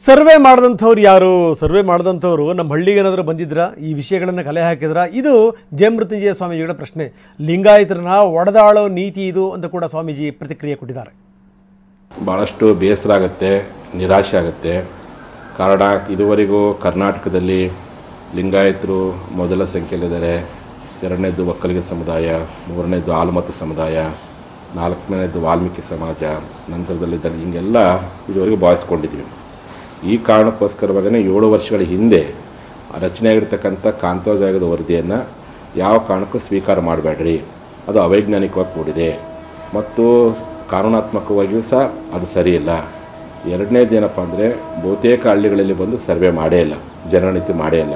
Survey ಮಾಡಿದಂಥವ್ರು ಯಾರು? Survey ಮಾಡಿದಂಥವ್ರು ನಮ್ಮ ಹಳ್ಳಿಗೆ ಏನಾದರೂ ಬಂದಿದ್ರಾ? ಈ ವಿಷಯಗಳನ್ನು ಕಲೆ ಹಾಕಿದ್ರಾ? ಇದು ಜಯಮೃತ್ಯುಂಜಯ ಸ್ವಾಮೀಜಿಗಳ ಪ್ರಶ್ನೆ. ಲಿಂಗಾಯತರನ್ನ ಒಡೆದಾಳೋ ನೀತಿ ಇದು ಅಂತ ಕೂಡ ಸ್ವಾಮೀಜಿ ಪ್ರತಿಕ್ರಿಯೆ ಕೊಟ್ಟಿದ್ದಾರೆ. ಭಾಳಷ್ಟು ಬೇಸರ ಆಗುತ್ತೆ, ನಿರಾಶೆ ಆಗುತ್ತೆ. ಕಾರಣ ಇದುವರೆಗೂ ಕರ್ನಾಟಕದಲ್ಲಿ ಲಿಂಗಾಯತರು ಮೊದಲ ಸಂಖ್ಯೆಯಲ್ಲಿದ್ದಾರೆ. ಎರಡನೇದು ಒಕ್ಕಲಿಗ ಸಮುದಾಯ, ಮೂರನೇದು ಆಲ್ಮತ ಸಮುದಾಯ, ನಾಲ್ಕನೇದು ವಾಲ್ಮೀಕಿ ಸಮಾಜ, ನಂತರದಲ್ಲಿದ್ದಲ್ಲಿ ಹಿಂಗೆಲ್ಲ ಇದುವರೆಗೂ ಭಾವಿಸ್ಕೊಂಡಿದ್ದೀವಿ. ಈ ಕಾರಣಕ್ಕೋಸ್ಕರವಾಗೇ 7 ವರ್ಷಗಳ ಹಿಂದೆ ರಚನೆಯಾಗಿರ್ತಕ್ಕಂಥ ಕಾಂತೋಜಾಗದ ವರದಿಯನ್ನು ಯಾವ ಕಾರಣಕ್ಕೂ ಸ್ವೀಕಾರ ಮಾಡಬೇಡ್ರಿ, ಅದು ಅವೈಜ್ಞಾನಿಕವಾಗಿ ಕೂಡಿದೆ ಮತ್ತು ಕಾನೂನಾತ್ಮಕವಾಗಿಯೂ ಸಹ ಅದು ಸರಿಯಿಲ್ಲ. ಎರಡನೇದೇನಪ್ಪ ಅಂದರೆ ಬಹುತೇಕ ಹಳ್ಳಿಗಳಲ್ಲಿ ಬಂದು ಸರ್ವೆ ಮಾಡೇ ಇಲ್ಲ, ಜನಗಣತಿ ಮಾಡೇ ಇಲ್ಲ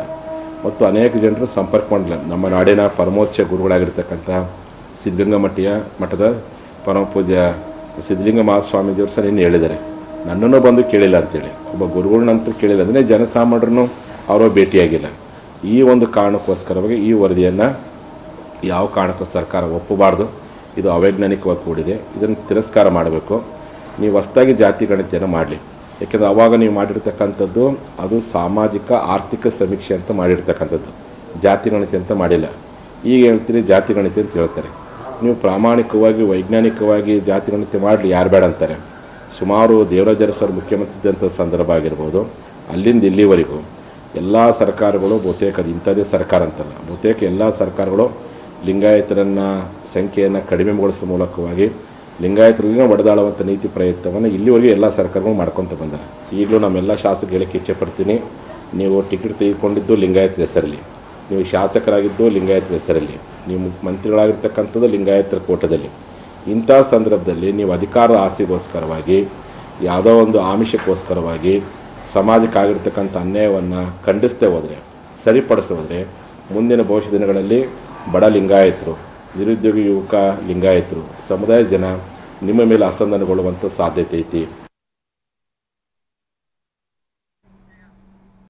ಮತ್ತು ಅನೇಕ ಜನರು ಸಂಪರ್ಕ ಮಾಡಿಲ್ಲ. ನಮ್ಮ ನಾಡಿನ ಪರಮೋಚ್ಚ ಗುರುಗಳಾಗಿರ್ತಕ್ಕಂಥ ಸಿದ್ಧಗಂಗಾ ಮಠದ ಪರಮ ಪೂಜ್ಯ ಸಿದ್ಧಲಿಂಗ ಮಹಾಸ್ವಾಮೀಜಿಯವರು ಸಹ ನಿನ್ನೆ ಹೇಳಿದ್ದಾರೆ, ನನ್ನನ್ನು ಬಂದು ಕೇಳಿಲ್ಲ ಅಂತೇಳಿ. ಒಬ್ಬ ಗುರುಗಳನ್ನಂತೂ ಕೇಳಿಲ್ಲ, ಅಂದರೆ ಜನಸಾಮಾನ್ಯರನ್ನು ಅವರ ಭೇಟಿಯಾಗಿಲ್ಲ. ಈ ಒಂದು ಕಾರಣಕ್ಕೋಸ್ಕರವಾಗಿ ಈ ವರದಿಯನ್ನು ಯಾವ ಕಾರಣಕ್ಕೂ ಸರ್ಕಾರ ಒಪ್ಪಬಾರ್ದು, ಇದು ಅವೈಜ್ಞಾನಿಕವಾಗಿ ಕೂಡಿದೆ, ಇದನ್ನು ತಿರಸ್ಕಾರ ಮಾಡಬೇಕು. ನೀವು ಹೊಸದಾಗಿ ಜಾತಿ ಗಣತಿಯನ್ನು ಮಾಡಲಿ, ಯಾಕೆಂದರೆ ಆವಾಗ ನೀವು ಮಾಡಿರ್ತಕ್ಕಂಥದ್ದು ಅದು ಸಾಮಾಜಿಕ ಆರ್ಥಿಕ ಸಮೀಕ್ಷೆ ಅಂತ ಮಾಡಿರ್ತಕ್ಕಂಥದ್ದು, ಜಾತಿ ಗಣತಿ ಅಂತ ಮಾಡಿಲ್ಲ. ಈಗ ಹೇಳ್ತೀರಿ ಜಾತಿ ಗಣತಿ ಅಂತ ಹೇಳ್ತಾರೆ. ನೀವು ಪ್ರಾಮಾಣಿಕವಾಗಿ ವೈಜ್ಞಾನಿಕವಾಗಿ ಜಾತಿ ಗಣತಿ ಮಾಡಲಿ, ಯಾರು ಬೇಡ ಅಂತಾರೆ. ಸುಮಾರು ದೇವರಾಜ ಅರಸರು ಮುಖ್ಯಮಂತ್ರಿ ಇದ್ದಂಥ ಸಂದರ್ಭ ಆಗಿರ್ಬೋದು, ಅಲ್ಲಿಂದ ಇಲ್ಲಿವರೆಗೂ ಎಲ್ಲ ಸರ್ಕಾರಗಳು ಬಹುತೇಕ ಅದು ಇಂಥದ್ದೇ ಸರ್ಕಾರ ಅಂತಲ್ಲ, ಬಹುತೇಕ ಎಲ್ಲ ಸರ್ಕಾರಗಳು ಲಿಂಗಾಯತರನ್ನು ಸಂಖ್ಯೆಯನ್ನು ಕಡಿಮೆಗೊಳಿಸುವ ಮೂಲಕವಾಗಿ ಲಿಂಗಾಯತರಲ್ಲಿನ ಒಡೆದಾಳುವಂಥ ನೀತಿ ಪ್ರಯತ್ನವನ್ನು ಇಲ್ಲಿವರೆಗೂ ಎಲ್ಲ ಸರ್ಕಾರಗಳು ಮಾಡ್ಕೊತ ಬಂದಾರೆ. ಈಗಲೂ ನಮ್ಮೆಲ್ಲ ಶಾಸಕರು ಹೇಳಕ್ಕೆ ಇಚ್ಛೆಪಡ್ತೀನಿ, ನೀವು ಟಿಕೆಟ್ ತೆಗೆದುಕೊಂಡಿದ್ದು ಲಿಂಗಾಯತರ ಹೆಸರಲ್ಲಿ, ನೀವು ಶಾಸಕರಾಗಿದ್ದು ಲಿಂಗಾಯತರ ಹೆಸರಲ್ಲಿ, ನೀವು ಮಂತ್ರಿಗಳಾಗಿರ್ತಕ್ಕಂಥದ್ದು ಲಿಂಗಾಯತರ ಕೋಟದಲ್ಲಿ. ಇಂಥ ಸಂದರ್ಭದಲ್ಲಿ ನೀವು ಅಧಿಕಾರದ ಆಸೆಗೋಸ್ಕರವಾಗಿ ಯಾವುದೋ ಒಂದು ಆಮಿಷಕ್ಕೋಸ್ಕರವಾಗಿ ಸಮಾಜಕ್ಕಾಗಿರ್ತಕ್ಕಂಥ ಅನ್ಯಾಯವನ್ನು ಖಂಡಿಸದೆ ಹೋದರೆ, ಸರಿಪಡಿಸೋದ್ರೆ ಮುಂದಿನ ಭವಿಷ್ಯ ದಿನಗಳಲ್ಲಿ ಬಡ ಲಿಂಗಾಯತರು, ನಿರುದ್ಯೋಗಿ ಯುವಕ ಲಿಂಗಾಯತರು, ಸಮುದಾಯ ಜನ ನಿಮ್ಮ ಮೇಲೆ ಅಸಮಾಧಾನಗೊಳ್ಳುವಂಥ ಸಾಧ್ಯತೆ ಐತಿ.